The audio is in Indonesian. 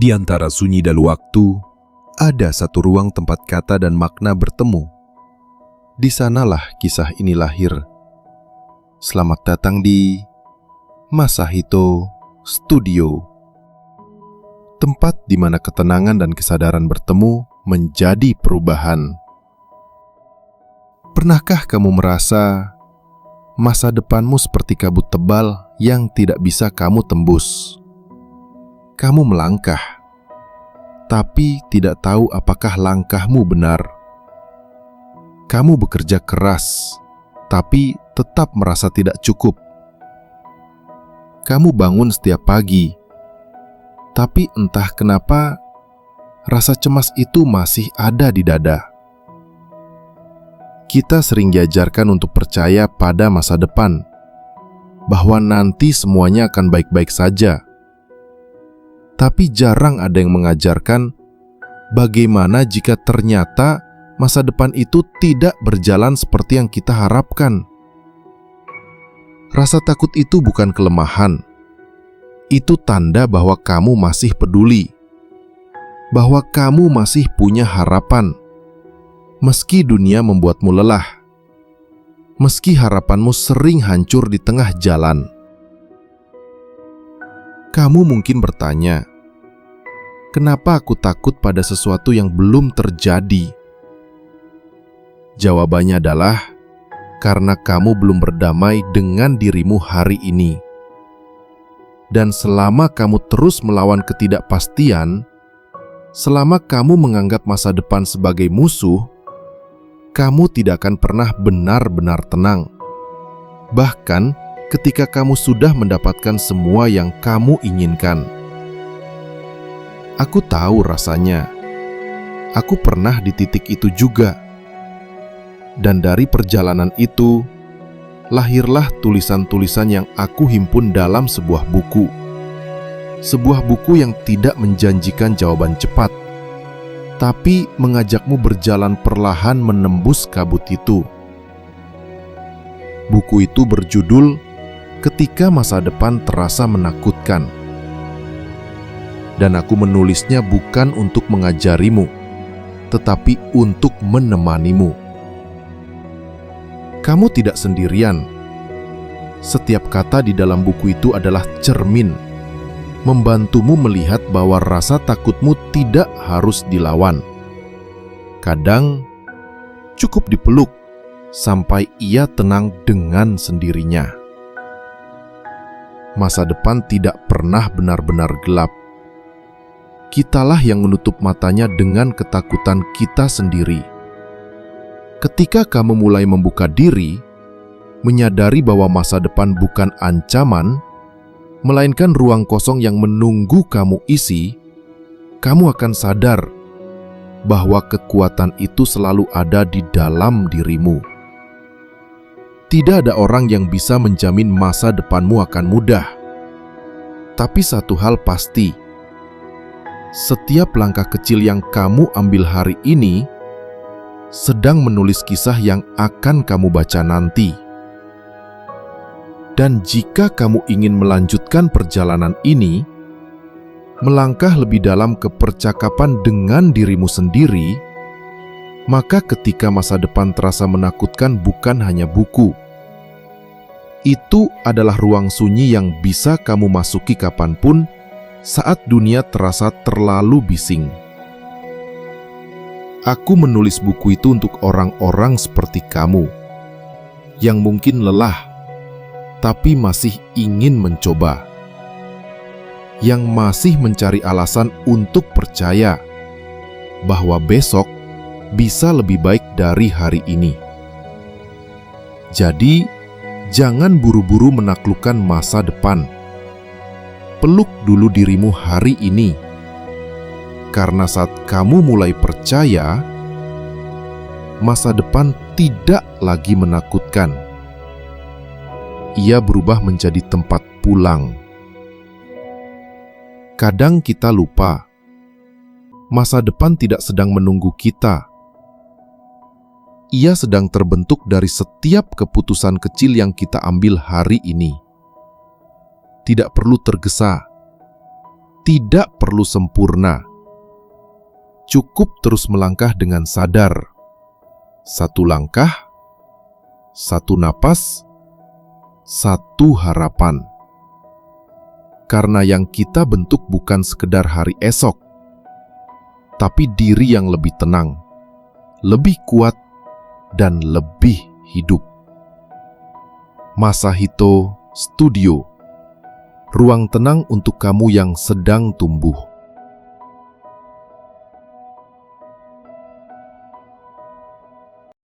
Di antara sunyi dan waktu, ada satu ruang tempat kata dan makna bertemu. Di sanalah kisah ini lahir. Selamat datang di Masahito Studio. Tempat di mana ketenangan dan kesadaran bertemu menjadi perubahan. Pernahkah kamu merasa masa depanmu seperti kabut tebal yang tidak bisa kamu tembus? Kamu melangkah, tapi tidak tahu apakah langkahmu benar. Kamu bekerja keras, tapi tetap merasa tidak cukup. Kamu bangun setiap pagi, tapi entah kenapa rasa cemas itu masih ada di dada. Kita sering diajarkan untuk percaya pada masa depan, bahwa nanti semuanya akan baik-baik saja. Tapi jarang ada yang mengajarkan bagaimana jika ternyata masa depan itu tidak berjalan seperti yang kita harapkan. Rasa takut itu bukan kelemahan. Itu tanda bahwa kamu masih peduli, bahwa kamu masih punya harapan. Meski dunia membuatmu lelah, meski harapanmu sering hancur di tengah jalan. Kamu mungkin bertanya, kenapa aku takut pada sesuatu yang belum terjadi? Jawabannya adalah karena kamu belum berdamai dengan dirimu hari ini. Dan selama kamu terus melawan ketidakpastian, selama kamu menganggap masa depan sebagai musuh, kamu tidak akan pernah benar-benar tenang. Bahkan ketika kamu sudah mendapatkan semua yang kamu inginkan. Aku tahu rasanya. Aku pernah di titik itu juga. Dan dari perjalanan itu, lahirlah tulisan-tulisan yang aku himpun dalam sebuah buku. Sebuah buku yang tidak menjanjikan jawaban cepat, tapi mengajakmu berjalan perlahan menembus kabut itu. Buku itu berjudul Ketika Masa Depan Terasa Menakutkan. Dan aku menulisnya bukan untuk mengajarimu, tetapi untuk menemanimu. Kamu tidak sendirian. Setiap kata di dalam buku itu adalah cermin, membantumu melihat bahwa rasa takutmu tidak harus dilawan. Kadang cukup dipeluk sampai ia tenang dengan sendirinya. Masa depan tidak pernah benar-benar gelap. Kitalah yang menutup matanya dengan ketakutan kita sendiri. Ketika kamu mulai membuka diri, menyadari bahwa masa depan bukan ancaman, melainkan ruang kosong yang menunggu kamu isi, kamu akan sadar bahwa kekuatan itu selalu ada di dalam dirimu. Tidak ada orang yang bisa menjamin masa depanmu akan mudah. Tapi satu hal pasti, setiap langkah kecil yang kamu ambil hari ini sedang menulis kisah yang akan kamu baca nanti. Dan jika kamu ingin melanjutkan perjalanan ini, melangkah lebih dalam ke percakapan dengan dirimu sendiri, maka ketika masa depan terasa menakutkan bukan hanya buku. Itu adalah ruang sunyi yang bisa kamu masuki kapanpun saat dunia terasa terlalu bising. Aku menulis buku itu untuk orang-orang seperti kamu, yang mungkin lelah, tapi masih ingin mencoba. Yang masih mencari alasan untuk percaya bahwa besok bisa lebih baik dari hari ini. Jadi, jangan buru-buru menaklukkan masa depan. Peluk dulu dirimu hari ini. Karena saat kamu mulai percaya, masa depan tidak lagi menakutkan. Ia berubah menjadi tempat pulang. Kadang kita lupa, masa depan tidak sedang menunggu kita. Ia sedang terbentuk dari setiap keputusan kecil yang kita ambil hari ini. Tidak perlu tergesa. tidak perlu sempurna. Cukup terus melangkah dengan sadar. Satu langkah, satu napas, satu harapan. Karena yang kita bentuk bukan sekedar hari esok, tapi diri yang lebih tenang, lebih kuat, dan lebih hidup. Masahito Studio, ruang tenang untuk kamu yang sedang tumbuh.